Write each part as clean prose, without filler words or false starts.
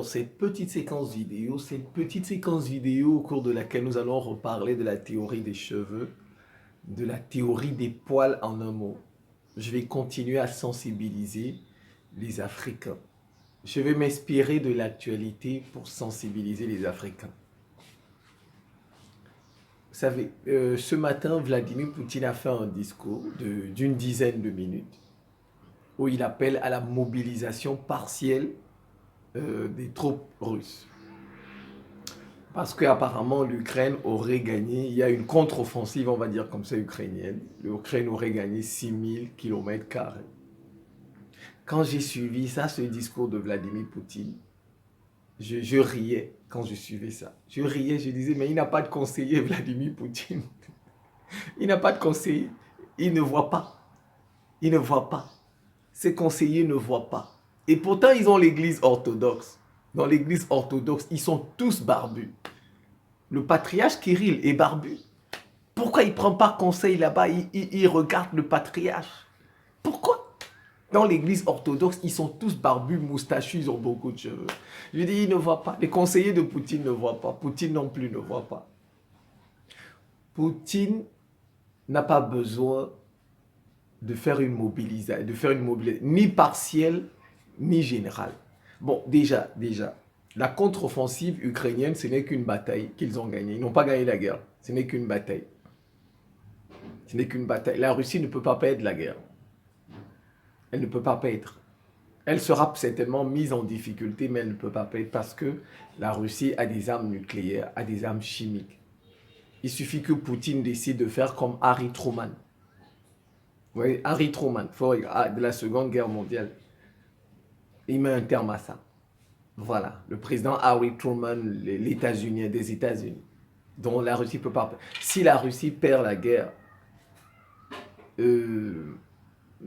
Alors, cette petite séquence vidéo au cours de laquelle nous allons reparler de la théorie des cheveux, de la théorie des poils en un mot. Je vais continuer à sensibiliser les Africains. Je vais m'inspirer de l'actualité pour sensibiliser les Africains. Vous savez, ce matin, Vladimir Poutine a fait un discours d'une dizaine de minutes où il appelle à la mobilisation partielle des troupes russes. Parce qu'apparemment, l'Ukraine aurait gagné, il y a une contre-offensive, on va dire comme ça, ukrainienne. L'Ukraine aurait gagné 6000 km². Quand j'ai suivi ça, ce discours de Vladimir Poutine, je riais quand je suivais ça. Je riais, je disais, mais il n'a pas de conseiller, Vladimir Poutine. Il n'a pas de conseiller. Il ne voit pas. Il ne voit pas. Ses conseillers ne voient pas. Et pourtant, ils ont l'église orthodoxe. Dans l'église orthodoxe, ils sont tous barbus. Le patriarche Kirill est barbu. Pourquoi il ne prend pas conseil là-bas? Il regarde le patriarche. Pourquoi? Dans l'église orthodoxe, ils sont tous barbus, moustachus, ils ont beaucoup de cheveux. Je dis, ils ne voient pas. Les conseillers de Poutine ne voient pas. Poutine non plus ne voit pas. Poutine n'a pas besoin de faire une mobilisation, ni partielle, ni générale. Bon, déjà, la contre-offensive ukrainienne, ce n'est qu'une bataille qu'ils ont gagnée. Ils n'ont pas gagné la guerre. Ce n'est qu'une bataille. Ce n'est qu'une bataille. La Russie ne peut pas perdre la guerre. Elle ne peut pas perdre. Elle sera certainement mise en difficulté, mais elle ne peut pas perdre parce que la Russie a des armes nucléaires, a des armes chimiques. Il suffit que Poutine décide de faire comme Harry Truman. Vous voyez, Harry Truman, de la Seconde Guerre mondiale. Il met un terme à ça. Voilà, le président Harry Truman, l'États-Unis, des États-Unis, dont la Russie ne peut pas perdre. Si la Russie perd la guerre,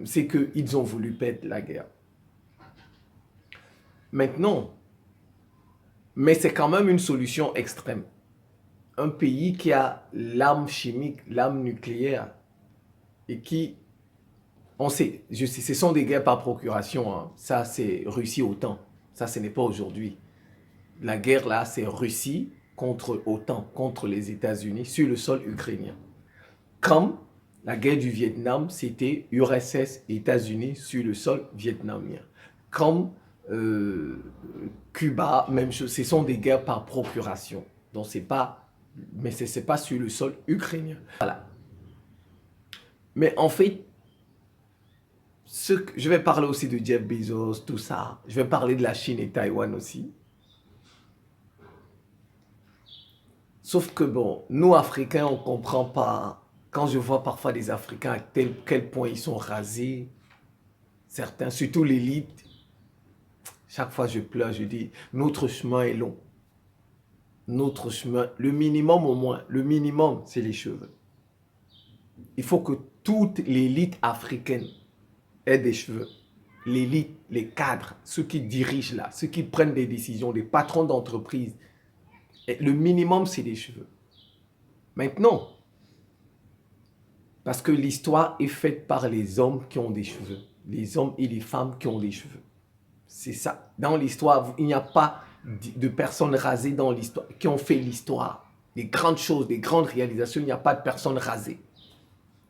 c'est qu'ils ont voulu perdre la guerre. Maintenant, mais c'est quand même une solution extrême. Un pays qui a l'arme chimique, l'arme nucléaire, et qui, on sait, ce sont des guerres par procuration, hein. Ça c'est Russie OTAN, ça ce n'est pas aujourd'hui. La guerre là, c'est Russie contre OTAN, contre les États-Unis sur le sol ukrainien. Comme la guerre du Vietnam, c'était URSS, États-Unis sur le sol vietnamien. Comme Cuba, même chose, ce sont des guerres par procuration. Donc c'est pas, mais c'est pas sur le sol ukrainien. Voilà. Mais en fait, je vais parler aussi de Jeff Bezos, tout ça. Je vais parler de la Chine et Taïwan aussi. Sauf que bon, nous Africains, on ne comprend pas. Quand je vois parfois des Africains à quel point ils sont rasés, certains, surtout l'élite, chaque fois je pleure, je dis, notre chemin est long. Notre chemin, le minimum au moins, le minimum, c'est les cheveux. Il faut que toute l'élite africaine ait des cheveux. L'élite, les cadres, ceux qui dirigent là, ceux qui prennent des décisions, les patrons d'entreprise. Le minimum, c'est les cheveux. Maintenant, parce que l'histoire est faite par les hommes qui ont des cheveux. Les hommes et les femmes qui ont des cheveux. C'est ça. Dans l'histoire, il n'y a pas de personnes rasées dans l'histoire, qui ont fait l'histoire. Des grandes choses, des grandes réalisations, il n'y a pas de personnes rasées.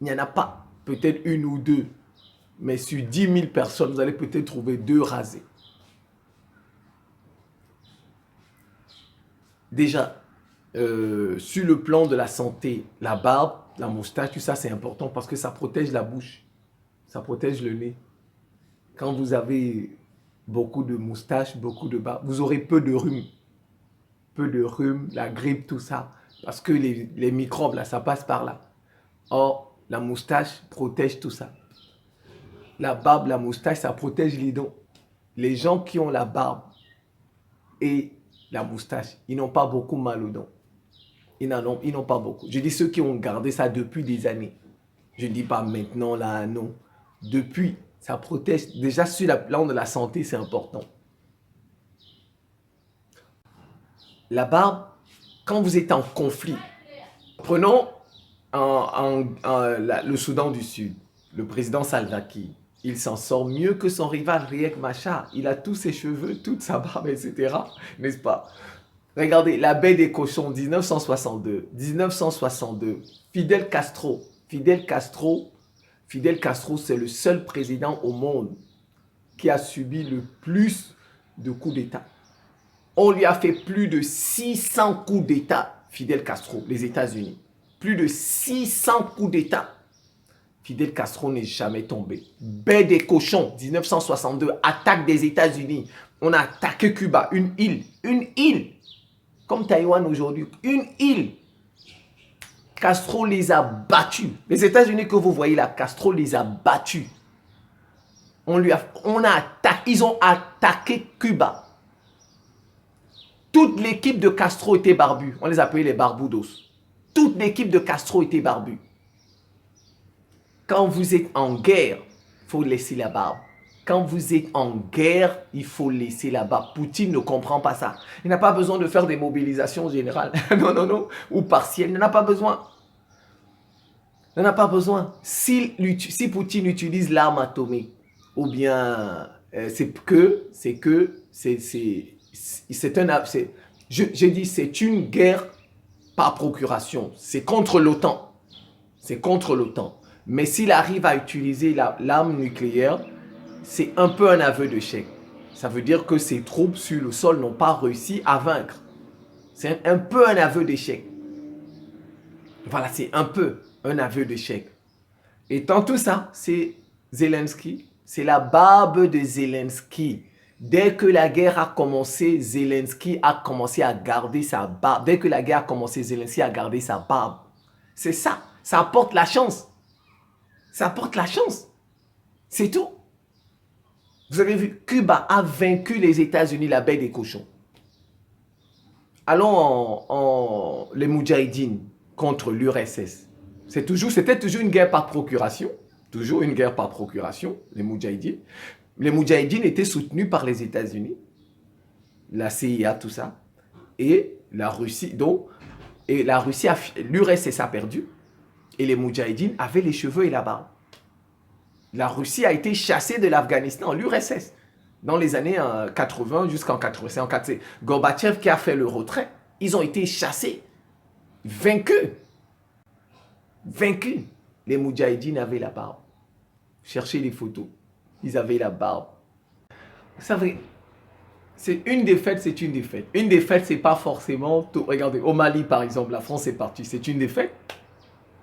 Il n'y en a pas. Peut-être une ou deux. Mais sur 10 000 personnes, vous allez peut-être trouver 2 rasées. Déjà, sur le plan de la santé, la barbe, la moustache, tout ça c'est important parce que ça protège la bouche. Ça protège le nez. Quand vous avez beaucoup de moustaches, beaucoup de barbe, vous aurez peu de rhume. Peu de rhume, la grippe, tout ça. Parce que les microbes, là, ça passe par là. Or, la moustache protège tout ça. La barbe, la moustache, ça protège les dents. Les gens qui ont la barbe et la moustache, ils n'ont pas beaucoup mal aux dents. Ils n'ont pas beaucoup. Je dis ceux qui ont gardé ça depuis des années. Je ne dis pas maintenant, là, non. Depuis, ça protège. Déjà, sur le plan de la santé, c'est important. La barbe, quand vous êtes en conflit, prenons le Soudan du Sud, le président Salva Kiir. il s'en sort mieux que son rival Riek Machar. Il a tous ses cheveux, toute sa barbe, etc. N'est-ce pas? Regardez, la baie des cochons, 1962. 1962. Fidel Castro. Fidel Castro, c'est le seul président au monde qui a subi le plus de coups d'État. On lui a fait plus de 600 coups d'État, Fidel Castro, les États-Unis. Plus de 600 coups d'État. Fidel Castro n'est jamais tombé. Baie des cochons, 1962, attaque des États-Unis. On a attaqué Cuba, une île, comme Taïwan aujourd'hui, une île. Castro les a battus. Les États-Unis que vous voyez là, Castro les a battus. Ils ont attaqué Cuba. Toute l'équipe de Castro était barbue. On les appelait les Barbudos. Toute l'équipe de Castro était barbue. Quand vous êtes en guerre, il faut laisser la barbe. Quand vous êtes en guerre, il faut laisser la barbe. Poutine ne comprend pas ça. Il n'a pas besoin de faire des mobilisations générales. Non. Ou partielles. Il n'en a pas besoin. Il n'en a pas besoin. Si Poutine utilise l'arme atomique, ou bien j'ai dit c'est une guerre par procuration. C'est contre l'OTAN. C'est contre l'OTAN. Mais s'il arrive à utiliser l'arme nucléaire, c'est un peu un aveu d'échec. Ça veut dire que ses troupes sur le sol n'ont pas réussi à vaincre. C'est un peu un aveu d'échec. Voilà, c'est un peu un aveu d'échec. Et dans tout ça, c'est Zelensky. C'est la barbe de Zelensky. Dès que la guerre a commencé, Zelensky a commencé à garder sa barbe. Dès que la guerre a commencé, Zelensky a gardé sa barbe. C'est ça. Ça apporte la chance. Ça apporte la chance. C'est tout. Vous avez vu, Cuba a vaincu les États-Unis, la baie des cochons. Allons les Moudjahidines contre l'URSS. C'était toujours une guerre par procuration. Toujours une guerre par procuration, les Moudjahidines. Les Moudjahidines étaient soutenus par les États-Unis, la CIA, tout ça. Et la Russie, l'URSS a perdu. Et les Moudjahidines avaient les cheveux et la barbe. La Russie a été chassée de l'Afghanistan, l'URSS, dans les années 80 jusqu'en 85. C'est Gorbatchev qui a fait le retrait. Ils ont été chassés, vaincus. Vaincus. Les Moudjahidines avaient la barbe. Cherchez les photos. Ils avaient la barbe. Vous savez, c'est une défaite, c'est une défaite. Une défaite, c'est pas forcément tout. Regardez, au Mali, par exemple, la France est partie. C'est une défaite.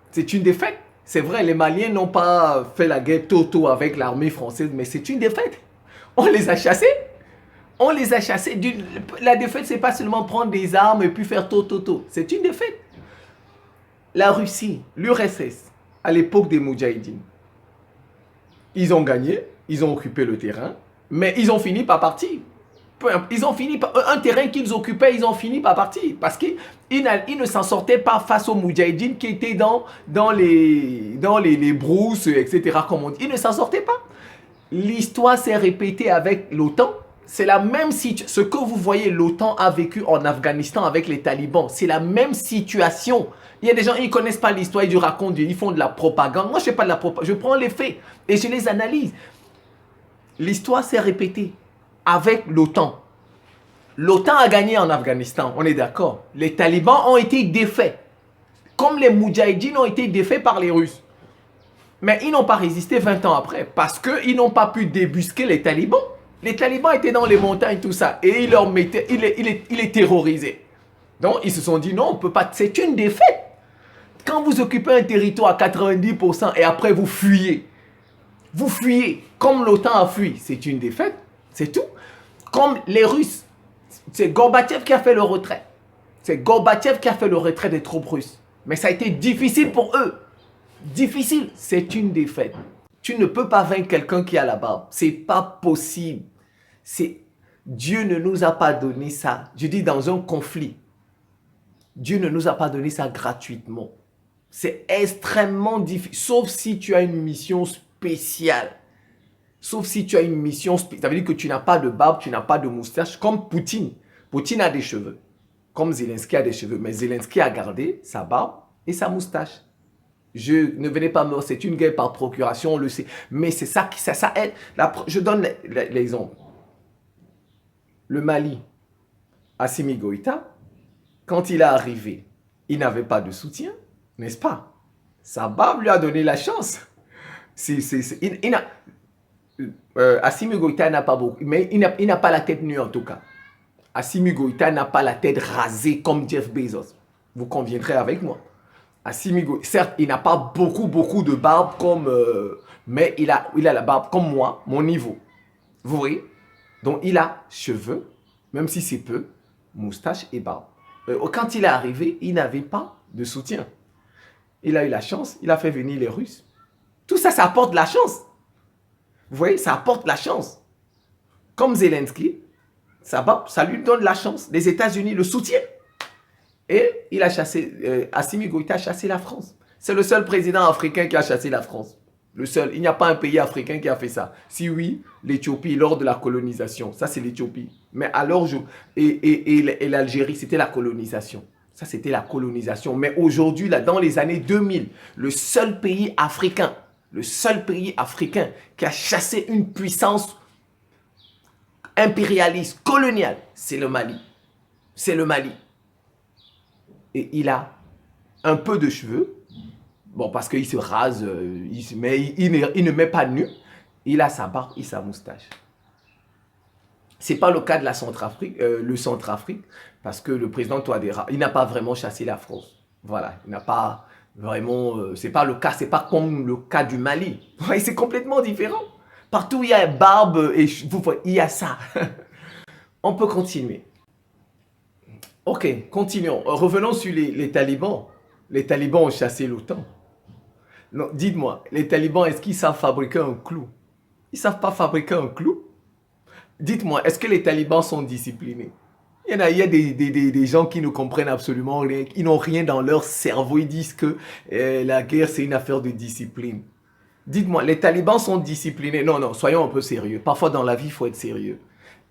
C'est une défaite. C'est vrai, les Maliens n'ont pas fait la guerre tôt avec l'armée française, mais c'est une défaite. On les a chassés. On les a chassés. La défaite, c'est pas seulement prendre des armes et puis faire tôt. C'est une défaite. La Russie, l'URSS, à l'époque des Moudjahidines, ils ont gagné, ils ont occupé le terrain, mais ils ont fini par partir. Ils ont fini par un terrain qu'ils occupaient, ils ont fini par partir parce qu'ils ne s'en sortaient pas face aux Moudjahidines qui étaient dans les brousses, etc. Comme on dit. Ils ne s'en sortaient pas. L'histoire s'est répétée avec l'OTAN. C'est la même situation. Ce que vous voyez, l'OTAN a vécu en Afghanistan avec les talibans. C'est la même situation. Il y a des gens, ils ne connaissent pas l'histoire, ils racontent, ils font de la propagande. Moi, je ne fais pas de la propagande. Je prends les faits et je les analyse. L'histoire s'est répétée avec l'OTAN. L'OTAN a gagné en Afghanistan, on est d'accord. Les talibans ont été défaits. Comme les Moudjahidines ont été défaits par les Russes. Mais ils n'ont pas résisté 20 ans après parce qu'ils n'ont pas pu débusquer les talibans. Les talibans étaient dans les montagnes, tout ça. Et ils les terrorisaient. Donc, ils se sont dit, non, on ne peut pas. C'est une défaite. Quand vous occupez un territoire à 90% et après vous fuyez comme l'OTAN a fui, c'est une défaite, c'est tout. Comme les Russes, c'est Gorbatchev qui a fait le retrait. C'est Gorbatchev qui a fait le retrait des troupes russes. Mais ça a été difficile pour eux. Difficile, c'est une défaite. Tu ne peux pas vaincre quelqu'un qui a la barbe. C'est pas possible. Dieu ne nous a pas donné ça. Je dis dans un conflit. Dieu ne nous a pas donné ça gratuitement. C'est extrêmement difficile. Sauf si tu as une mission spéciale. Sauf si tu as une mission spéciale. Ça veut dire que tu n'as pas de barbe, tu n'as pas de moustache. Comme Poutine. Poutine a des cheveux. Comme Zelensky a des cheveux. Mais Zelensky a gardé sa barbe et sa moustache. Je ne venez pas me... C'est une guerre par procuration, on le sait. Mais c'est ça qui ça aide. Je donne l'exemple. Le Mali, Assimi Goïta, quand il est arrivé, il n'avait pas de soutien, n'est-ce pas? Sa barbe lui a donné la chance. Assimi Goïta n'a pas beaucoup, mais il n'a pas la tête nue en tout cas. Assimi Goïta n'a pas la tête rasée comme Jeff Bezos. Vous conviendrez avec moi. Assimi Goïta, certes, il n'a pas beaucoup de barbe comme... mais il a la barbe comme moi, mon niveau. Vous voyez? Donc il a cheveux, même si c'est peu, moustache et barbe. Quand il est arrivé, il n'avait pas de soutien. Il a eu la chance, il a fait venir les Russes. Tout ça, ça apporte la chance. Vous voyez, ça apporte la chance. Comme Zelensky, ça lui donne la chance. Les États-Unis le soutiennent. Et il a chassé, Assimi Goïta a chassé la France. C'est le seul président africain qui a chassé la France. Le seul. Il n'y a pas un pays africain qui a fait ça. Si oui, l'Éthiopie, lors de la colonisation. Ça, c'est l'Éthiopie. Mais alors, et l'Algérie, c'était la colonisation. Ça, c'était la colonisation. Mais aujourd'hui, là, dans les années 2000, le seul pays africain qui a chassé une puissance impérialiste, coloniale, c'est le Mali. C'est le Mali. Et il a un peu de cheveux. Bon, parce qu'il se rase, il ne met pas nu. Il a sa barbe et sa moustache. Ce n'est pas le cas de la Centrafrique, le Centrafrique, parce que le président Touadéra, il n'a pas vraiment chassé la France. Voilà, il n'a pas vraiment... c'est pas le cas, c'est pas comme le cas du Mali. C'est complètement différent. Partout où il y a barbe, et vous voyez, il y a ça. On peut continuer. Ok, continuons. Revenons sur les talibans. Les talibans ont chassé l'OTAN. Non, dites-moi, les talibans, est-ce qu'ils savent fabriquer un clou? Ils ne savent pas fabriquer un clou? Dites-moi, est-ce que les talibans sont disciplinés? Il y a des gens qui ne comprennent absolument rien, ils n'ont rien dans leur cerveau, ils disent que la guerre c'est une affaire de discipline. Dites-moi, les talibans sont disciplinés? Non, soyons un peu sérieux. Parfois dans la vie, il faut être sérieux.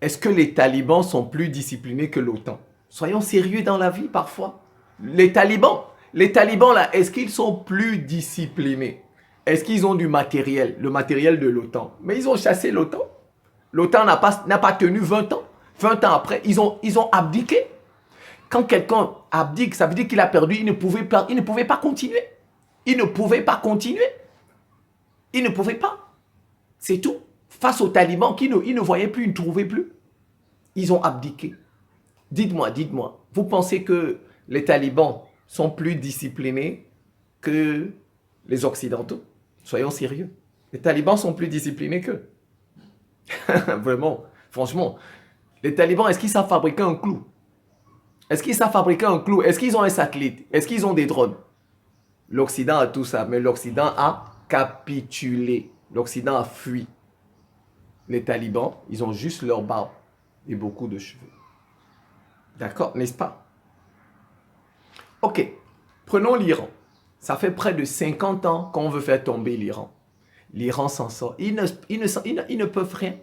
Est-ce que les talibans sont plus disciplinés que l'OTAN? Soyons sérieux dans la vie parfois. Les talibans là, est-ce qu'ils sont plus disciplinés? Est-ce qu'ils ont du matériel, le matériel de l'OTAN? Mais ils ont chassé l'OTAN. L'OTAN n'a pas tenu 20 ans. 20 ans après, ils ont abdiqué. Quand quelqu'un abdique, ça veut dire qu'il a perdu, il ne pouvait pas continuer. Il ne pouvait pas continuer. Il ne pouvait pas. C'est tout. Face aux talibans, ils ne voyaient plus, ils ne trouvaient plus. Ils ont abdiqué. Dites-moi, vous pensez que les talibans sont plus disciplinés que les Occidentaux? Soyons sérieux. Les talibans sont plus disciplinés qu'eux. Vraiment, franchement. Les talibans, est-ce qu'ils savent fabriquer un clou? Est-ce qu'ils savent fabriquer un clou? Est-ce qu'ils ont un satellite? Est-ce qu'ils ont des drones? L'Occident a tout ça, mais l'Occident a capitulé. L'Occident a fui. Les talibans, ils ont juste leur barbe et beaucoup de cheveux. D'accord, n'est-ce pas? Ok, prenons l'Iran. Ça fait près de 50 ans qu'on veut faire tomber l'Iran. L'Iran s'en sort. Ils ne peuvent rien.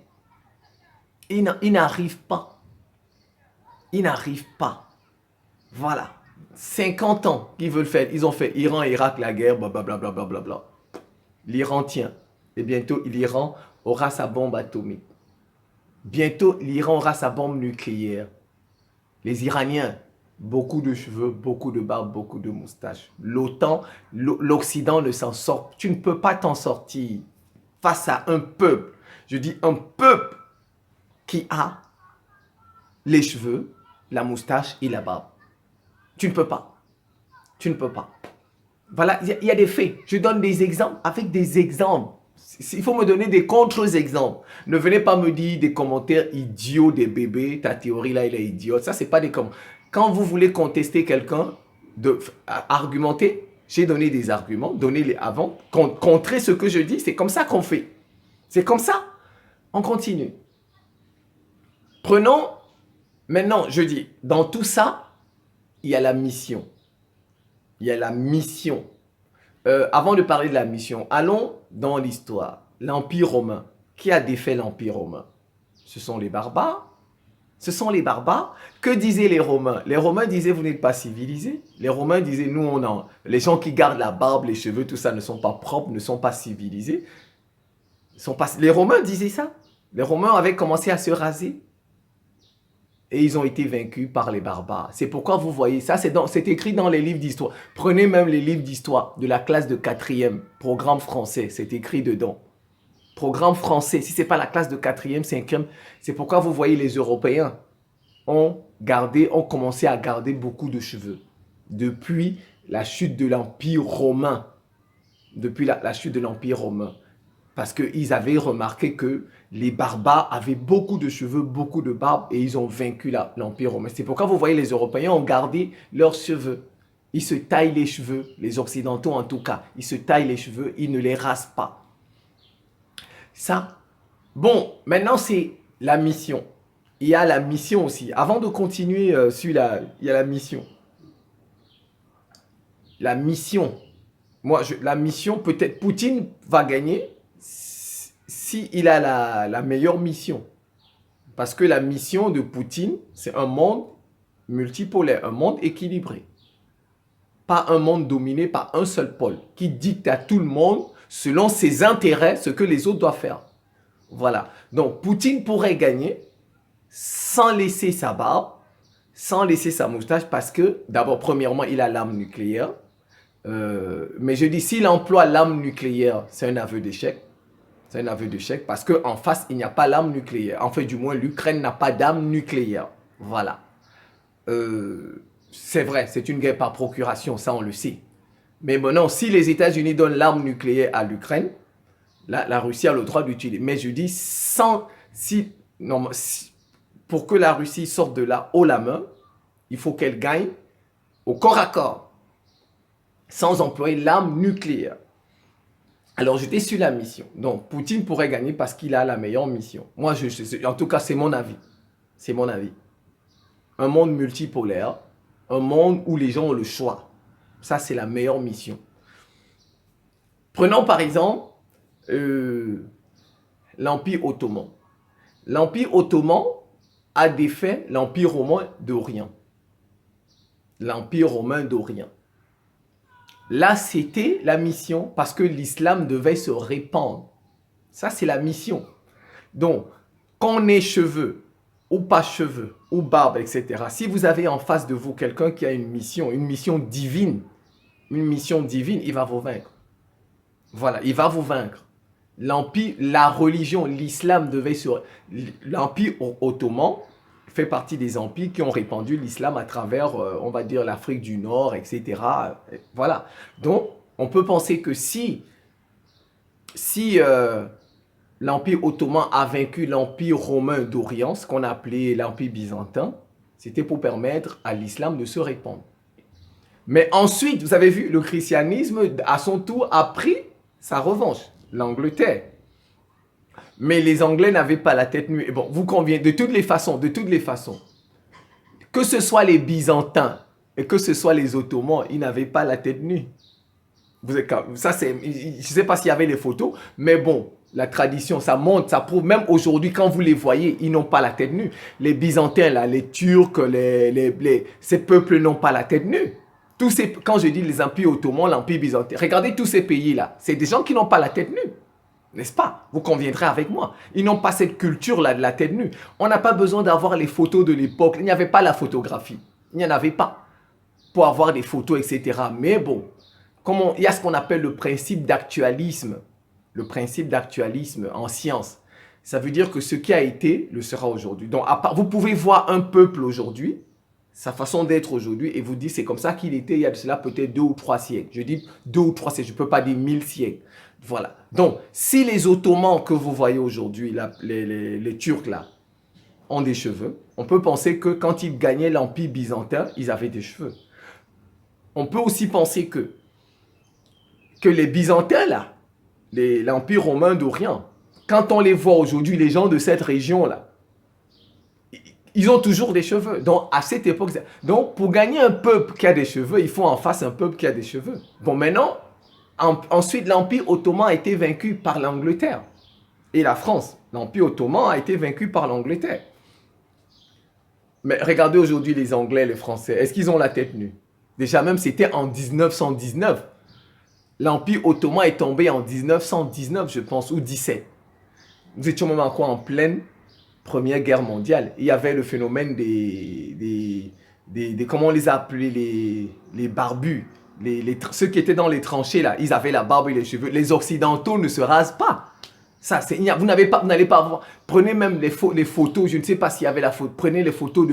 Ils n'arrivent pas. Ils n'arrivent pas. Voilà. 50 ans qu'ils veulent faire. Ils ont fait Iran, Irak, la guerre, blablabla. L'Iran tient. Et bientôt, l'Iran aura sa bombe atomique. Bientôt, l'Iran aura sa bombe nucléaire. Les Iraniens, beaucoup de cheveux, beaucoup de barbe, beaucoup de moustaches. L'OTAN, l'Occident ne s'en sort. Tu ne peux pas t'en sortir face à un peuple. Je dis un peuple qui a les cheveux, la moustache et la barbe. Tu ne peux pas. Tu ne peux pas. Voilà, il y a des faits. Je donne des exemples avec des exemples. Il faut me donner des contre-exemples. Ne venez pas me dire des commentaires idiots des bébés. Ta théorie là, elle est idiote. Ça, c'est pas des commentaires. Quand vous voulez contester quelqu'un, argumenter, j'ai donné des arguments, donnez-les avant, contrer ce que je dis. C'est comme ça qu'on fait. C'est comme ça. On continue. Prenons, maintenant, je dis, dans tout ça, il y a la mission. Il y a la mission. Avant de parler de la mission, allons dans l'histoire. L'Empire romain. Qui a défait l'Empire romain? Ce sont les barbares. Ce sont les barbares. Que disaient les Romains? Les Romains disaient, vous n'êtes pas civilisés. Les Romains disaient, les gens qui gardent la barbe, les cheveux, tout ça ne sont pas propres, ne sont pas civilisés. Les Romains disaient ça. Les Romains avaient commencé à se raser. Et ils ont été vaincus par les barbares. C'est pourquoi vous voyez, ça c'est écrit dans les livres d'histoire. Prenez même les livres d'histoire de la classe de 4e, programme français, c'est écrit dedans. Programme français, si ce n'est pas la classe de 4e, 5e, c'est pourquoi vous voyez les Européens ont commencé à garder beaucoup de cheveux. Depuis la chute de l'Empire romain. Depuis la chute de l'Empire romain. Parce qu'ils avaient remarqué que les barbares avaient beaucoup de cheveux, beaucoup de barbe, et ils ont vaincu l'Empire romain. C'est pourquoi vous voyez les Européens ont gardé leurs cheveux. Ils se taillent les cheveux, les Occidentaux en tout cas. Ils se taillent les cheveux, ils ne les rasent pas. Ça. Bon, maintenant c'est la mission. Il y a la mission aussi. Avant de continuer il y a la mission. La mission. La mission, peut-être Poutine va gagner s'il a la meilleure mission. Parce que la mission de Poutine, c'est un monde multipolaire, un monde équilibré. Pas un monde dominé par un seul pôle qui dicte à tout le monde, selon ses intérêts, ce que les autres doivent faire. Voilà. Donc, Poutine pourrait gagner sans laisser sa barbe, sans laisser sa moustache, parce que, d'abord, premièrement, il a l'arme nucléaire. Mais je dis, s'il emploie l'arme nucléaire, c'est un aveu d'échec. C'est un aveu d'échec parce qu'en face, il n'y a pas l'arme nucléaire. En fait, du moins, l'Ukraine n'a pas d'arme nucléaire. Voilà. C'est vrai, c'est une guerre par procuration, ça on le sait. Mais maintenant, si les États-Unis donnent l'arme nucléaire à l'Ukraine, la Russie a le droit d'utiliser. Mais je dis, pour que la Russie sorte de là haut la main, il faut qu'elle gagne au corps à corps, sans employer l'arme nucléaire. Alors, j'étais sur la mission. Donc, Poutine pourrait gagner parce qu'il a la meilleure mission. Moi, en tout cas, c'est mon avis. C'est mon avis. Un monde multipolaire, un monde où les gens ont le choix. Ça, c'est la meilleure mission. Prenons par exemple l'Empire ottoman. L'Empire ottoman a défait l'Empire romain d'Orient. L'Empire romain d'Orient. Là, c'était la mission parce que l'islam devait se répandre. Ça, c'est la mission. Donc, qu'on ait cheveux ou pas cheveux, ou barbe, etc. Si vous avez en face de vous quelqu'un qui a une mission divine, il va vous vaincre. Voilà, il va vous vaincre. L'Empire, la religion, l'islam devait se... L'Empire ottoman fait partie des empires qui ont répandu l'islam à travers, on va dire, l'Afrique du Nord, etc. Voilà. Donc, on peut penser que si l'Empire ottoman a vaincu l'Empire romain d'Orient, ce qu'on appelait l'Empire byzantin, c'était pour permettre à l'islam de se répandre. Mais ensuite, vous avez vu, le christianisme, à son tour, a pris sa revanche, l'Angleterre. Mais les Anglais n'avaient pas la tête nue. Et bon, vous convient, de toutes les façons, que ce soit les Byzantins et que ce soit les Ottomans, ils n'avaient pas la tête nue. Ça, je ne sais pas s'il y avait les photos, mais bon, la tradition, ça montre, ça prouve. Même aujourd'hui, quand vous les voyez, ils n'ont pas la tête nue. Les Byzantins, là, les Turcs, ces peuples n'ont pas la tête nue. Quand je dis les empires ottomans, l'empire byzantin, regardez tous ces pays-là. C'est des gens qui n'ont pas la tête nue. N'est-ce pas? Vous conviendrez avec moi. Ils n'ont pas cette culture-là de la tête nue. On n'a pas besoin d'avoir les photos de l'époque. Il n'y avait pas la photographie. Il n'y en avait pas pour avoir des photos, etc. Mais bon, il y a ce qu'on appelle le principe d'actualisme. Le principe d'actualisme en science. Ça veut dire que ce qui a été le sera aujourd'hui. Donc, vous pouvez voir un peuple aujourd'hui, sa façon d'être aujourd'hui, et vous dites c'est comme ça qu'il était il y a de cela peut-être 2 ou 3 siècles. Je dis 2 ou 3 siècles, je ne peux pas dire 1000 siècles. Voilà. Donc, si les Ottomans que vous voyez aujourd'hui, les Turcs là, ont des cheveux, on peut penser que quand ils gagnaient l'Empire byzantin, ils avaient des cheveux. On peut aussi penser que les Byzantins là, l'Empire romain d'Orient, quand on les voit aujourd'hui, les gens de cette région là, ils ont toujours des cheveux. Donc, à cette époque, pour gagner un peuple qui a des cheveux, il faut en face un peuple qui a des cheveux. Bon, maintenant, ensuite, l'Empire ottoman a été vaincu par l'Angleterre et la France. L'Empire ottoman a été vaincu par l'Angleterre. Mais regardez aujourd'hui les Anglais, les Français. Est-ce qu'ils ont la tête nue? Déjà même, c'était en 1919. L'Empire ottoman est tombé en 1919, je pense, ou 17. Nous étions même encore en pleine Première Guerre mondiale. Il y avait le phénomène comment on les a appelés, les barbus. Ceux qui étaient dans les tranchées, là, ils avaient la barbe et les cheveux. Les Occidentaux ne se rasent pas. Ça, vous n'allez pas voir. Prenez même les photos, je ne sais pas s'il y avait la photo. Prenez les photos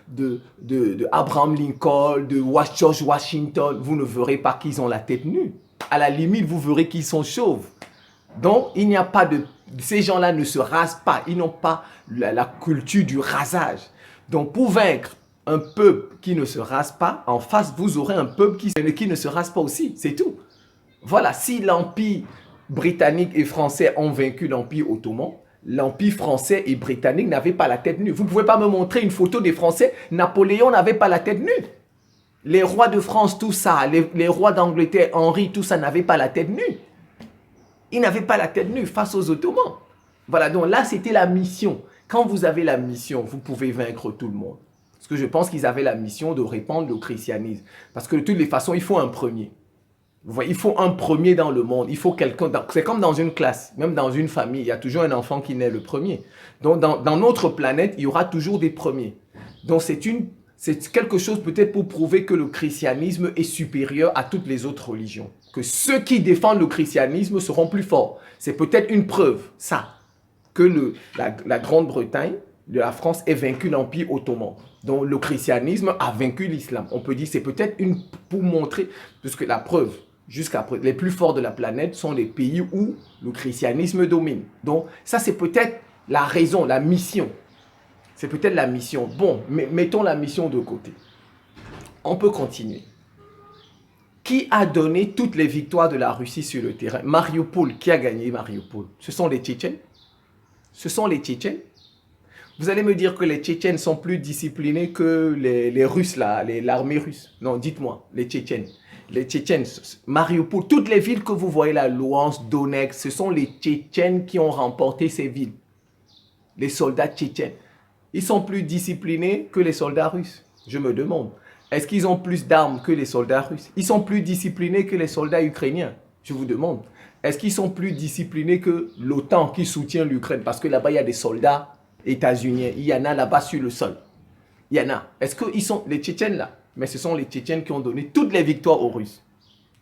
de Abraham Lincoln, de George Washington. Vous ne verrez pas qu'ils ont la tête nue. À la limite, vous verrez qu'ils sont chauves. Donc, il n'y a pas de... Ces gens-là ne se rasent pas. Ils n'ont pas la culture du rasage. Donc, pour vaincre un peuple qui ne se rase pas, en face, vous aurez un peuple qui ne se rase pas aussi. C'est tout. Voilà, si l'Empire britannique et français ont vaincu l'Empire ottoman, l'Empire français et britannique n'avaient pas la tête nue. Vous ne pouvez pas me montrer une photo des Français. Napoléon n'avait pas la tête nue. Les rois de France, tout ça, les rois d'Angleterre, Henri, tout ça, n'avaient pas la tête nue. Ils n'avaient pas la tête nue face aux Ottomans. Voilà, donc là, c'était la mission. Quand vous avez la mission, vous pouvez vaincre tout le monde. Parce que je pense qu'ils avaient la mission de répandre le christianisme. Parce que de toutes les façons, il faut un premier. Vous voyez, il faut un premier dans le monde. Il faut quelqu'un. C'est comme dans une classe, même dans une famille. Il y a toujours un enfant qui naît le premier. Donc, dans notre planète, il y aura toujours des premiers. Donc, c'est quelque chose peut-être pour prouver que le christianisme est supérieur à toutes les autres religions. Que ceux qui défendent le christianisme seront plus forts. C'est peut-être une preuve, ça, que la Grande-Bretagne, la France, ait vaincu l'Empire ottoman. Donc le christianisme a vaincu l'islam. On peut dire c'est peut-être pour montrer, puisque la preuve, jusqu'à présent, les plus forts de la planète sont les pays où le christianisme domine. Donc ça c'est peut-être la raison, la mission. C'est peut-être la mission. Bon, mais mettons la mission de côté. On peut continuer. Qui a donné toutes les victoires de la Russie sur le terrain? Mariupol, qui a gagné Mariupol? Ce sont les Tchétchènes. Ce sont les Tchétchènes. Vous allez me dire que les Tchétchènes sont plus disciplinés que les Russes, l'armée russe. Non, dites-moi, les Tchétchènes. Les Tchétchènes, Mariupol, toutes les villes que vous voyez là, Louhansk, Donetsk, ce sont les Tchétchènes qui ont remporté ces villes. Les soldats tchétchènes. Ils sont plus disciplinés que les soldats russes. Je me demande. Est-ce qu'ils ont plus d'armes que les soldats russes? Ils sont plus disciplinés que les soldats ukrainiens. Je vous demande. Est-ce qu'ils sont plus disciplinés que l'OTAN qui soutient l'Ukraine? Parce que là-bas, il y a des soldats états-uniens. Il y en a là-bas sur le sol. Il y en a. Est-ce qu'ils sont les Tchétchènes là? Mais ce sont les Tchétchènes qui ont donné toutes les victoires aux Russes.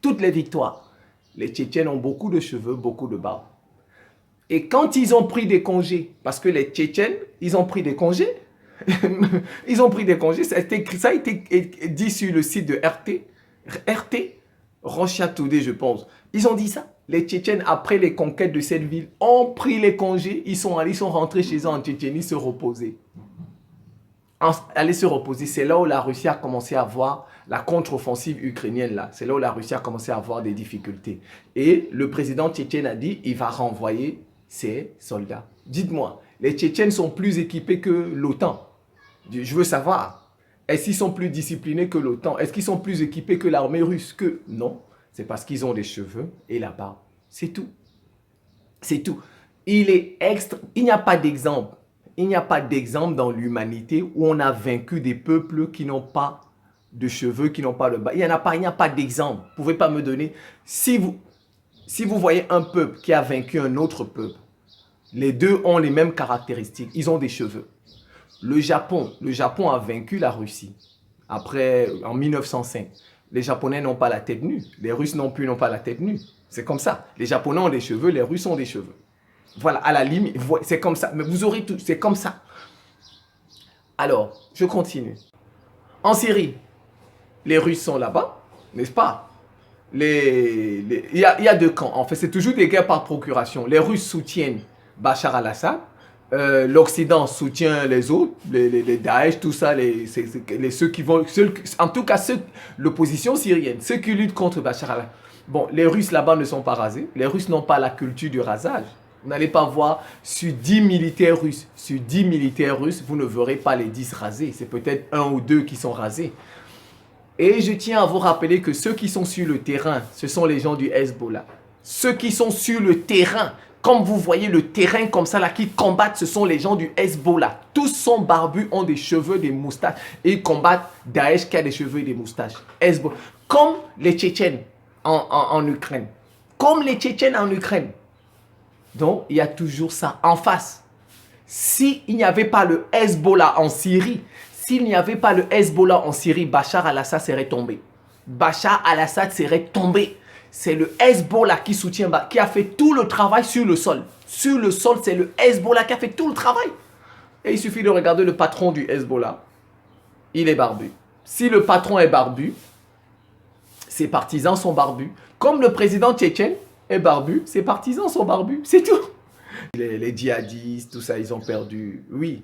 Toutes les victoires. Les Tchétchènes ont beaucoup de cheveux, beaucoup de barbe. Et quand ils ont pris des congés, parce que les Tchétchènes, ils ont pris des congés. Ils ont pris des congés. Ça a été dit sur le site de RT, Russia Today, je pense. Ils ont dit ça. Les Tchétchènes, après les conquêtes de cette ville, ont pris les congés. Ils sont rentrés chez eux en Tchétchénie se reposer. Aller se reposer, c'est là où la Russie a commencé à avoir la contre-offensive ukrainienne là. C'est là où la Russie a commencé à avoir des difficultés. Et le président tchétchène a dit, il va renvoyer ses soldats. Dites-moi, les Tchétchènes sont plus équipés que l'OTAN. Je veux savoir, est-ce qu'ils sont plus disciplinés que l'OTAN? Est-ce qu'ils sont plus équipés que l'armée russe? Non, c'est parce qu'ils ont des cheveux et la barbe. C'est tout. C'est tout. Il n'y a pas d'exemple. Il n'y a pas d'exemple dans l'humanité où on a vaincu des peuples qui n'ont pas de cheveux, qui n'ont pas de barbe. Il n'y a pas d'exemple. Vous ne pouvez pas me donner. Si vous voyez un peuple qui a vaincu un autre peuple, les deux ont les mêmes caractéristiques. Ils ont des cheveux. Le Japon a vaincu la Russie après, en 1905. Les Japonais n'ont pas la tête nue. Les Russes non plus n'ont pas la tête nue. C'est comme ça. Les Japonais ont des cheveux, les Russes ont des cheveux. Voilà, à la limite, c'est comme ça. Mais vous aurez tout, c'est comme ça. Alors, je continue. En Syrie, les Russes sont là-bas, n'est-ce pas? Il y a deux camps. En fait, c'est toujours des guerres par procuration. Les Russes soutiennent Bachar al-Assad. L'Occident soutient les autres, les Daesh, tout ça, ceux qui vont... en tout cas, l'opposition syrienne, ceux qui luttent contre Bachar al-Assad. Bon, les Russes là-bas ne sont pas rasés. Les Russes n'ont pas la culture du rasage. Vous n'allez pas voir sur 10 militaires russes, vous ne verrez pas les 10 rasés. C'est peut-être 1 ou 2 qui sont rasés. Et je tiens à vous rappeler que ceux qui sont sur le terrain, ce sont les gens du Hezbollah. Ceux qui sont sur le terrain, Comme vous voyez le terrain comme ça là qui combattent, ce sont les gens du Hezbollah. Tous sont barbus, ont des cheveux, des moustaches. Et ils combattent Daesh qui a des cheveux et des moustaches. Hezbollah. Comme les Tchétchènes en Ukraine. Comme les Tchétchènes en Ukraine. Donc, il y a toujours ça en face. S'il n'y avait pas le Hezbollah en Syrie, Bachar al-Assad serait tombé. Bachar al-Assad serait tombé. C'est le Hezbollah qui soutient, qui a fait tout le travail sur le sol. Sur le sol, c'est le Hezbollah qui a fait tout le travail. Et il suffit de regarder le patron du Hezbollah. Il est barbu. Si le patron est barbu, ses partisans sont barbus. Comme le président tchétchène est barbu, ses partisans sont barbus. C'est tout. Les djihadistes, tout ça, ils ont perdu. Oui.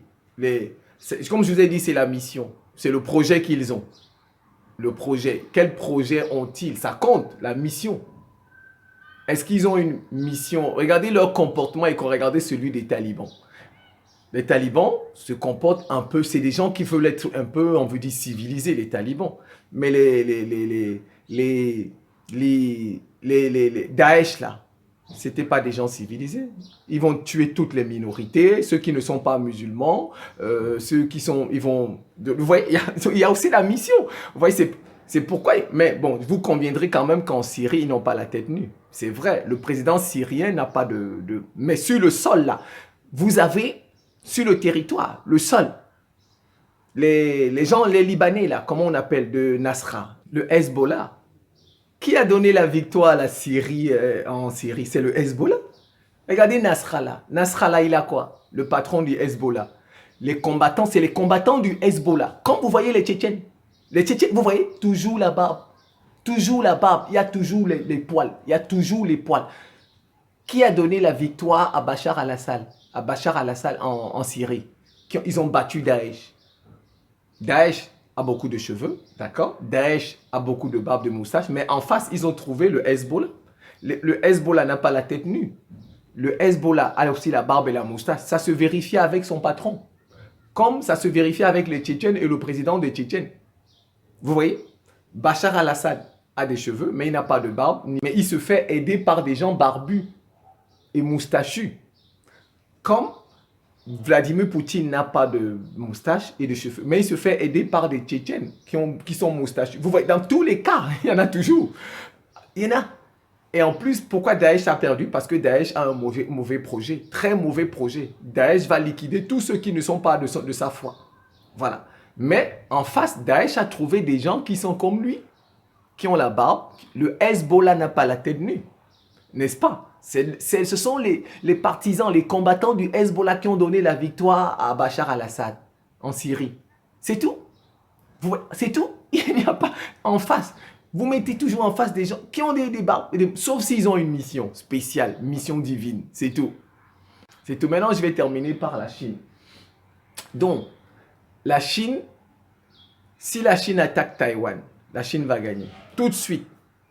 Comme je vous ai dit, c'est la mission. C'est le projet qu'ils ont. Le projet. Quel projet ont-ils? Ça compte, la mission. Est-ce qu'ils ont une mission? Regardez leur comportement et regardez celui des talibans. Les talibans se comportent un peu, c'est des gens qui veulent être un peu, on veut dire, civilisés, les talibans. Mais les Daesh, là, c'était pas des gens civilisés. Ils vont tuer toutes les minorités, ceux qui ne sont pas musulmans, ceux qui sont, vous voyez, il y a aussi la mission. Vous voyez, c'est pourquoi, mais bon, vous conviendrez quand même qu'en Syrie, ils n'ont pas la tête nue. C'est vrai, le président syrien n'a pas mais sur le sol, là, vous avez, sur le territoire, le sol, les gens, les Libanais, là, comment on appelle, de Nasra, le Hezbollah. Qui a donné la victoire à la Syrie en Syrie? C'est le Hezbollah. Regardez Nasrallah. Nasrallah, il a quoi? Le patron du Hezbollah. Les combattants, c'est les combattants du Hezbollah. Comme vous voyez les Tchétchènes. Les Tchétchènes, vous voyez, toujours la barbe. Toujours la barbe. Il y a toujours les poils. Il y a toujours les poils. Qui a donné la victoire à Bachar al-Assad? À Bachar al-Assad en Syrie. Ils ont battu Daesh. Daesh a beaucoup de cheveux, d'accord? Daesh a beaucoup de barbe, de moustache, mais en face, ils ont trouvé le Hezbollah. Le Hezbollah n'a pas la tête nue. Le Hezbollah a aussi la barbe et la moustache. Ça se vérifie avec son patron. Comme ça se vérifie avec les Tchétchènes et le président des Tchétchènes. Vous voyez? Bachar al-Assad a des cheveux, mais il n'a pas de barbe. Mais il se fait aider par des gens barbus et moustachus. Comme Vladimir Poutine n'a pas de moustache et de cheveux, mais il se fait aider par des Tchétchènes qui sont moustachus. Vous voyez, dans tous les cas, il y en a toujours. Il y en a. Et en plus, pourquoi Daesh a perdu? Parce que Daesh a un mauvais projet, très mauvais projet. Daesh va liquider tous ceux qui ne sont pas de sa foi. Voilà. Mais en face, Daesh a trouvé des gens qui sont comme lui, qui ont la barbe. Le Hezbollah n'a pas la tête nue, n'est-ce pas? Ce sont les partisans, les combattants du Hezbollah qui ont donné la victoire à Bachar al-Assad en Syrie. C'est tout. C'est tout. Il n'y a pas en face. Vous mettez toujours en face des gens qui ont des barbes, sauf s'ils ont une mission spéciale, mission divine. C'est tout. C'est tout. Maintenant, je vais terminer par la Chine. Donc, la Chine, si la Chine attaque Taïwan, la Chine va gagner. Tout de suite.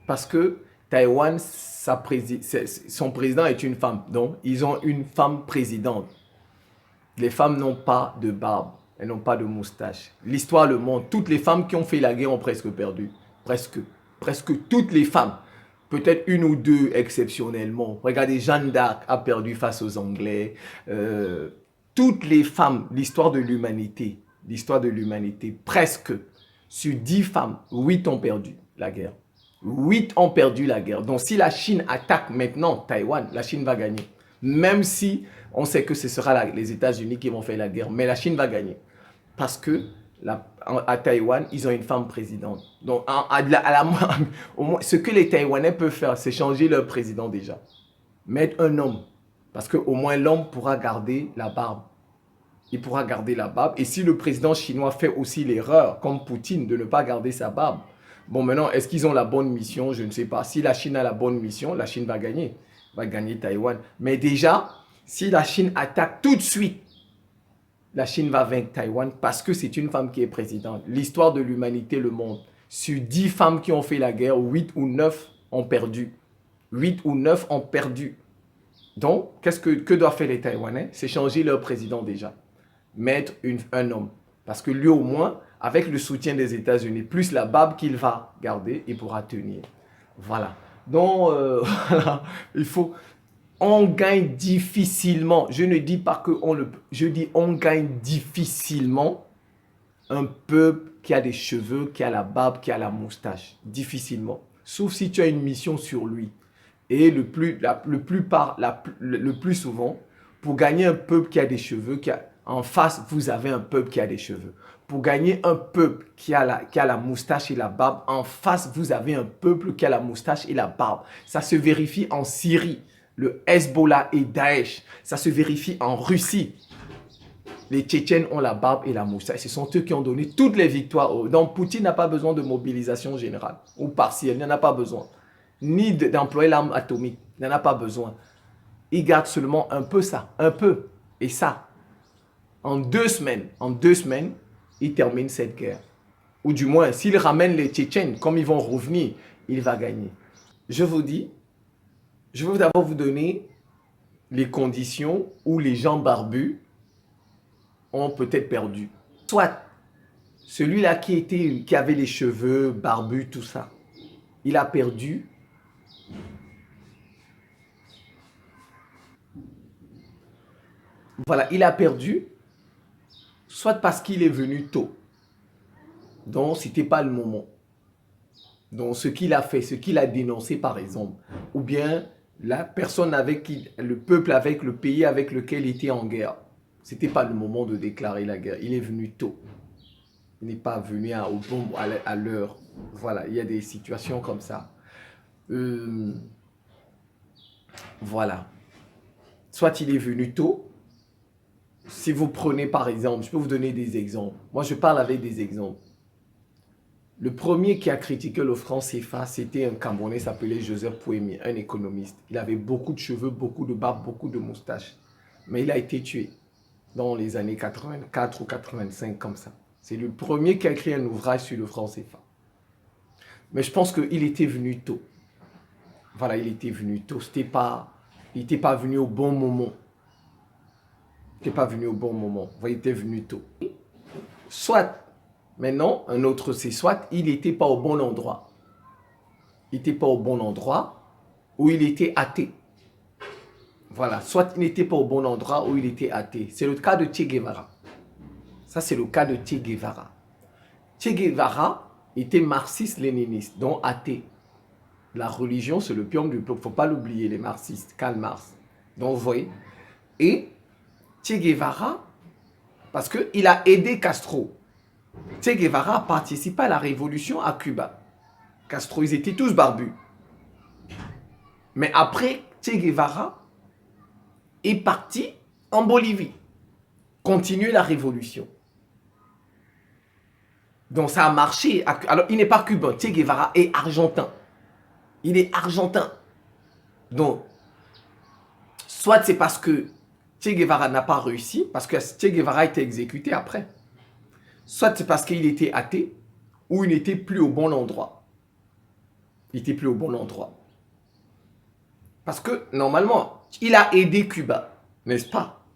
Parce que Taïwan, son président est une femme. Donc, ils ont une femme présidente. Les femmes n'ont pas de barbe. Elles n'ont pas de moustache. L'histoire le montre. Toutes les femmes qui ont fait la guerre ont presque perdu. Presque toutes les femmes. Peut-être une ou deux exceptionnellement. Regardez, Jeanne d'Arc a perdu face aux Anglais. Toutes les femmes, l'histoire de l'humanité, presque sur 10 femmes, 8 ont perdu la guerre. 8 ont perdu la guerre. Donc, si la Chine attaque maintenant Taïwan, la Chine va gagner. Même si on sait que ce sera les États-Unis qui vont faire la guerre. Mais la Chine va gagner. Parce que à Taïwan, ils ont une femme présidente. Donc, au moins, ce que les Taïwanais peuvent faire, c'est changer leur président déjà. Mettre un homme. Parce qu'au moins, l'homme pourra garder la barbe. Il pourra garder la barbe. Et si le président chinois fait aussi l'erreur, comme Poutine, de ne pas garder sa barbe, bon, maintenant, est-ce qu'ils ont la bonne mission? Je ne sais pas. Si la Chine a la bonne mission, la Chine va gagner. Va gagner Taïwan. Mais déjà, si la Chine attaque tout de suite, la Chine va vaincre Taïwan parce que c'est une femme qui est présidente. L'histoire de l'humanité le montre. Sur 10 femmes qui ont fait la guerre, 8 ou 9 ont perdu. 8 ou 9 ont perdu. Donc, que doivent faire les Taïwanais? C'est changer leur président déjà. Mettre un homme. Parce que lui, au moins, avec le soutien des États-Unis, plus la barbe qu'il va garder, il pourra tenir. Voilà. Donc, voilà, il faut... On gagne difficilement. Je ne dis pas que on le... Je dis on gagne difficilement un peuple qui a des cheveux, qui a la barbe, qui a la moustache. Difficilement. Sauf si tu as une mission sur lui. Et le plus souvent, pour gagner un peuple qui a des cheveux, en face, vous avez un peuple qui a des cheveux. Pour gagner un peuple qui a la moustache et la barbe, en face, vous avez un peuple qui a la moustache et la barbe. Ça se vérifie en Syrie, le Hezbollah et Daesh. Ça se vérifie en Russie. Les Tchétchènes ont la barbe et la moustache. Ce sont eux qui ont donné toutes les victoires. Donc, Poutine n'a pas besoin de mobilisation générale ou partielle. Il n'en a pas besoin. Ni d'employer l'arme atomique. Il n'en a pas besoin. Il garde seulement un peu ça. Un peu. Et ça. En 2 semaines, il termine cette guerre. Ou du moins, s'il ramène les Tchétchènes, comme ils vont revenir, il va gagner. Je vous dis, je veux d'abord vous donner les conditions où les gens barbus ont peut-être perdu. Soit celui-là qui avait les cheveux barbus, tout ça, il a perdu. Voilà, il a perdu, soit parce qu'il est venu tôt. Donc, ce n'était pas le moment. Donc, ce qu'il a fait, ce qu'il a dénoncé, par exemple, ou bien la personne avec qui, le peuple avec le pays avec lequel il était en guerre, ce n'était pas le moment de déclarer la guerre. Il est venu tôt. Il n'est pas venu à l'heure. Voilà, il y a des situations comme ça. Voilà. Soit il est venu tôt. Si vous prenez par exemple, je peux vous donner des exemples. Moi, je parle avec des exemples. Le premier qui a critiqué le franc CFA, c'était un Camerounais s'appelait Joseph Pouemi, un économiste. Il avait beaucoup de cheveux, beaucoup de barbe, beaucoup de moustaches. Mais il a été tué dans les années 84 ou 85, comme ça. C'est le premier qui a écrit un ouvrage sur le franc CFA. Mais je pense qu'il était venu tôt. Voilà, il était venu tôt. Il n'était pas venu au bon moment. Il n'était pas venu au bon moment. Vous voyez, il était venu tôt. Soit, maintenant, un autre c'est soit, il n'était pas au bon endroit. Il n'était pas au bon endroit ou il était athée. Voilà, soit il n'était pas au bon endroit ou il était athée. C'est le cas de Che Guevara. Ça, c'est le cas de Che Guevara. Che Guevara était marxiste-léniniste, donc athée. La religion, c'est le pion du peuple. Il ne faut pas l'oublier, les marxistes, Karl Marx. Donc, vous voyez. Et Che Guevara, parce qu'il a aidé Castro. Che Guevara a participé à la révolution à Cuba. Castro, ils étaient tous barbus. Mais après, Che Guevara est parti en Bolivie. Continuer la révolution. Donc ça a marché. Alors, il n'est pas cubain. Che Guevara est argentin. Il est argentin. Donc, soit c'est parce que Che Guevara n'a pas réussi, parce que Che Guevara a été exécuté après. Soit c'est parce qu'il était athée, ou il n'était plus au bon endroit. Il n'était plus au bon endroit. Parce que, normalement, il a aidé Cuba, n'est-ce pas?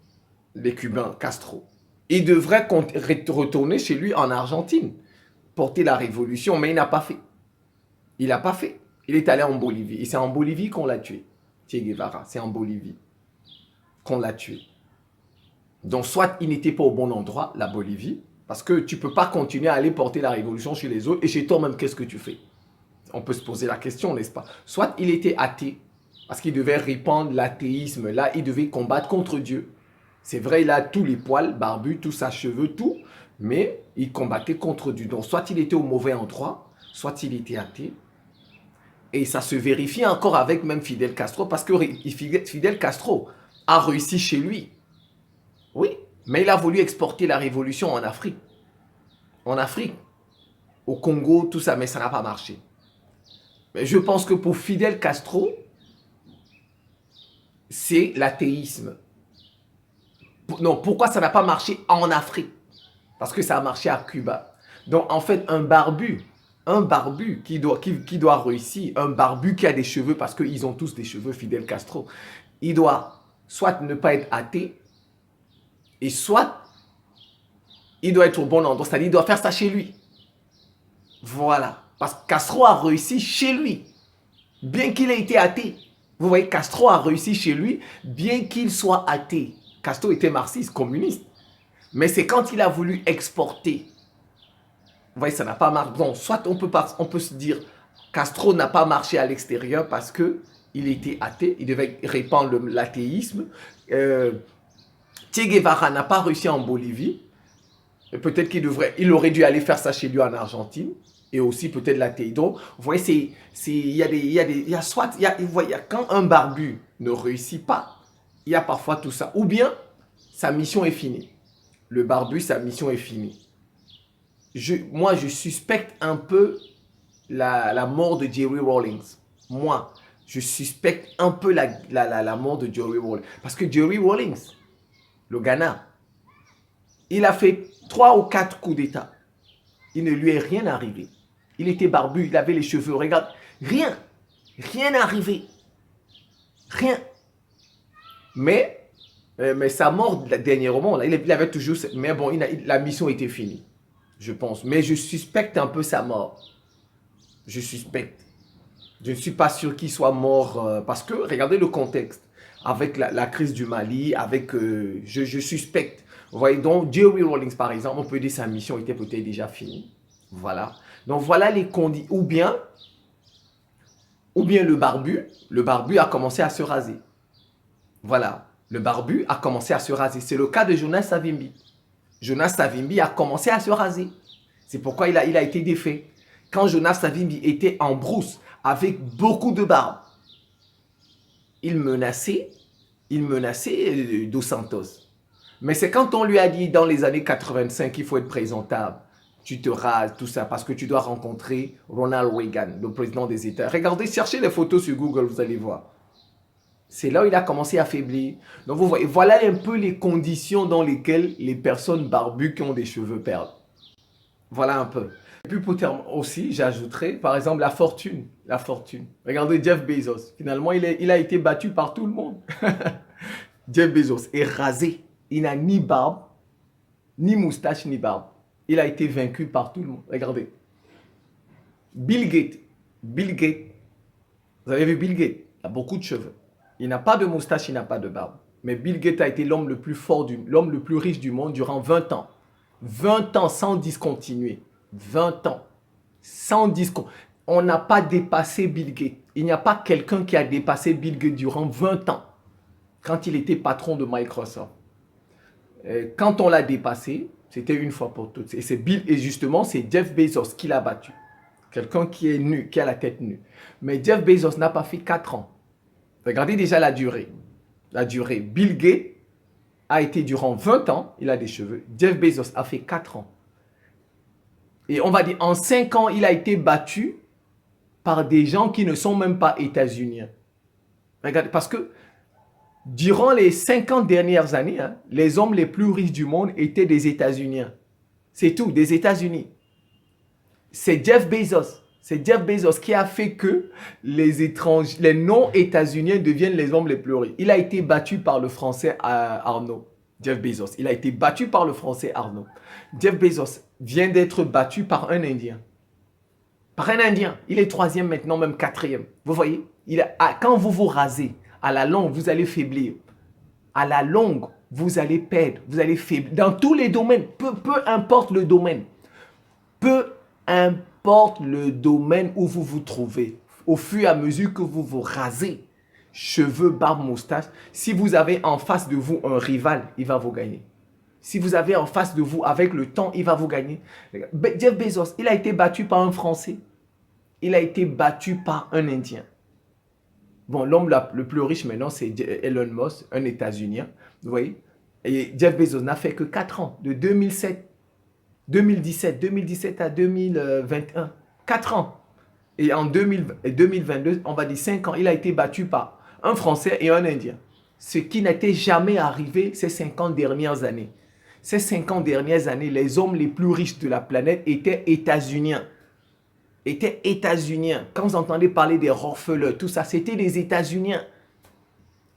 Les Cubains, Castro. Il devrait retourner chez lui en Argentine, porter la révolution, mais il n'a pas fait. Il n'a pas fait. Il est allé en Bolivie. Et c'est en Bolivie qu'on l'a tué. Che Guevara, c'est en Bolivie qu'on l'a tué. Donc, soit il n'était pas au bon endroit, la Bolivie, parce que tu ne peux pas continuer à aller porter la révolution chez les autres, et chez toi-même, qu'est-ce que tu fais? On peut se poser la question, n'est-ce pas? Soit il était athée, parce qu'il devait répandre l'athéisme, là, il devait combattre contre Dieu. C'est vrai, il a tous les poils, barbus, tous ses cheveux, tout, mais il combattait contre Dieu. Donc, soit il était au mauvais endroit, soit il était athée. Et ça se vérifie encore avec même Fidel Castro, parce que Fidel Castro a réussi chez lui. Oui, mais il a voulu exporter la révolution en Afrique. En Afrique, au Congo, tout ça, mais ça n'a pas marché. Mais je pense que pour Fidel Castro, c'est l'athéisme. Non, pourquoi ça n'a pas marché en Afrique? Parce que ça a marché à Cuba. Donc, en fait, un barbu qui doit réussir, un barbu qui a des cheveux, parce qu'ils ont tous des cheveux, Fidel Castro, il doit soit ne pas être athée, et soit il doit être au bon endroit, c'est-à-dire il doit faire ça chez lui. Voilà. Parce que Castro a réussi chez lui, bien qu'il ait été athée. Vous voyez, Castro a réussi chez lui, bien qu'il soit athée. Castro était marxiste, communiste. Mais c'est quand il a voulu exporter. Vous voyez, ça n'a pas marché. Bon, soit on peut se dire, Castro n'a pas marché à l'extérieur parce qu'il était athée, il devait répandre l'athéisme. Che Guevara n'a pas réussi en Bolivie. Peut-être il aurait dû aller faire ça chez lui en Argentine. Et aussi peut-être l'athéisme. Donc, vous voyez, quand un barbu ne réussit pas, il y a parfois tout ça. Ou bien, sa mission est finie. Le barbu, sa mission est finie. Moi, je suspecte un peu la mort de Jerry Rawlings. Moi, je suspecte un peu la mort de Jerry Rawlings. Parce que Jerry Rawlings, le Ghana, il a fait 3 ou 4 coups d'État. Il ne lui est rien arrivé. Il était barbu, il avait les cheveux, regarde. Rien. Rien n'est arrivé. Rien. Mais sa mort dernièrement, là, il avait toujours... Mais bon, la mission était finie, je pense. Mais je suspecte un peu sa mort. Je suspecte. Je ne suis pas sûr qu'il soit mort parce que, regardez le contexte. Avec la crise du Mali, avec... je suspecte. Vous voyez, donc, Jerry Rawlings, par exemple, on peut dire que sa mission était peut-être déjà finie. Voilà. Donc, voilà les conditions. Ou bien le barbu a commencé à se raser. Voilà. Le barbu a commencé à se raser. C'est le cas de Jonas Savimbi. Jonas Savimbi a commencé à se raser. C'est pourquoi il a été défait. Quand Jonas Savimbi était en brousse, avec beaucoup de barbe, il menaçait Dos Santos. Mais c'est quand on lui a dit dans les années 85 qu'il faut être présentable, tu te rases, tout ça, parce que tu dois rencontrer Ronald Reagan, le président des États. Regardez, cherchez les photos sur Google, vous allez voir. C'est là où il a commencé à faiblir. Donc vous voyez, voilà un peu les conditions dans lesquelles les personnes barbues qui ont des cheveux perdent. Voilà un peu. Et puis pour terminer aussi, j'ajouterais par exemple la fortune. La fortune. Regardez Jeff Bezos. Finalement, il a été battu par tout le monde. Jeff Bezos est rasé. Il n'a ni barbe, ni moustache, ni barbe. Il a été vaincu par tout le monde. Regardez. Bill Gates. Bill Gates. Vous avez vu Bill Gates? Il a beaucoup de cheveux. Il n'a pas de moustache, il n'a pas de barbe. Mais Bill Gates a été l'homme le plus fort, l'homme le plus riche du monde durant 20 ans. 20 ans sans discontinuer. 20 ans. Sans discontinuer. On n'a pas dépassé Bill Gates. Il n'y a pas quelqu'un qui a dépassé Bill Gates durant 20 ans. Quand il était patron de Microsoft. Quand on l'a dépassé, c'était une fois pour toutes. Et justement, c'est Jeff Bezos qui l'a battu. Quelqu'un qui est nu, qui a la tête nue. Mais Jeff Bezos n'a pas fait 4 ans. Regardez déjà la durée. La durée. Bill Gates a été durant 20 ans, il a des cheveux. Jeff Bezos a fait 4 ans. Et on va dire, en 5 ans, il a été battu par des gens qui ne sont même pas états-uniens. Regardez, parce que durant les 50 dernières années, les hommes les plus riches du monde étaient des États-Uniens. C'est tout, des États-Unis. C'est Jeff Bezos. C'est Jeff Bezos qui a fait que les non-États-Uniens deviennent les hommes les plus riches. Il a été battu par le français Arnaud. Jeff Bezos. Il a été battu par le français Arnaud. Jeff Bezos vient d'être battu par un Indien. Par un Indien. Il est 3e maintenant, même 4e. Vous voyez, quand vous vous rasez, à la longue, vous allez faiblir. À la longue, vous allez perdre, vous allez faiblir. Dans tous les domaines, peu importe le domaine. Peu importe le domaine où vous vous trouvez. Au fur et à mesure que vous vous rasez, cheveux, barbe, moustache, si vous avez en face de vous un rival, il va vous gagner. Si vous avez en face de vous, avec le temps, il va vous gagner. Jeff Bezos, il a été battu par un Français. Il a été battu par un Indien. Bon, l'homme le plus riche maintenant, c'est Elon Musk, un États-Unien. Vous voyez? Et Jeff Bezos n'a fait que 4 ans, de 2017 à 2021. 4 ans. Et en 2022, on va dire 5 ans, il a été battu par un Français et un Indien. Ce qui n'était jamais arrivé ces 50 dernières années. Ces 50 dernières années, les hommes les plus riches de la planète étaient États-Uniens. Quand vous entendez parler des Rockefeller, tout ça, c'était des États-Uniens.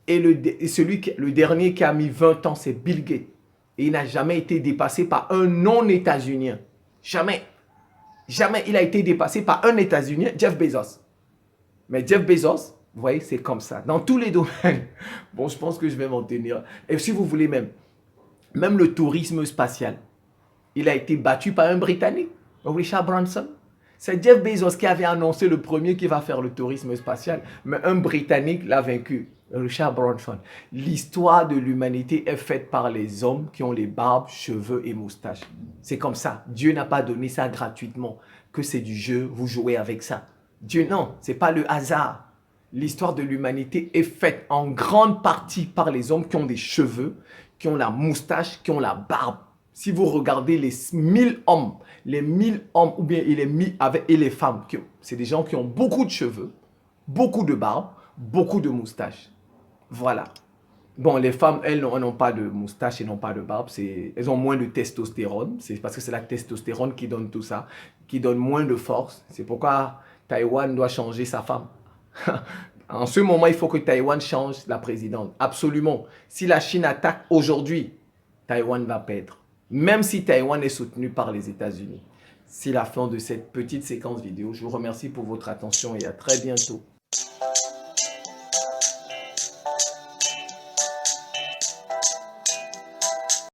Et le dernier qui a mis 20 ans, c'est Bill Gates. Et il n'a jamais été dépassé par un non-États-Unien. Jamais. Jamais il a été dépassé par un États-Unien, Jeff Bezos. Mais Jeff Bezos, Vous voyez, c'est comme ça. Dans tous les domaines. Bon, je pense que je vais m'en tenir. Et si vous voulez même le tourisme spatial, il a été battu par un Britannique, Richard Branson. C'est Jeff Bezos qui avait annoncé le premier qui va faire le tourisme spatial, mais un Britannique l'a vaincu, Richard Branson. L'histoire de l'humanité est faite par les hommes qui ont les barbes, cheveux et moustaches. C'est comme ça. Dieu n'a pas donné ça gratuitement, que c'est du jeu, vous jouez avec ça. Dieu, non, c'est pas le hasard. L'histoire de l'humanité est faite en grande partie par les hommes qui ont des cheveux, qui ont la moustache, qui ont la barbe. Si vous regardez les 1000 hommes ou bien les femmes, c'est des gens qui ont beaucoup de cheveux, beaucoup de barbe, beaucoup de moustaches. Voilà. Bon, les femmes, elles n'ont pas de moustache et n'ont pas de barbe. Elles ont moins de testostérone. C'est parce que c'est la testostérone qui donne tout ça, qui donne moins de force. C'est pourquoi Taïwan doit changer sa femme. En ce moment, il faut que Taïwan change la présidente. Absolument. Si la Chine attaque aujourd'hui, Taïwan va perdre. Même si Taïwan est soutenu par les États-Unis. C'est la fin de cette petite séquence vidéo. Je vous remercie pour votre attention et à très bientôt.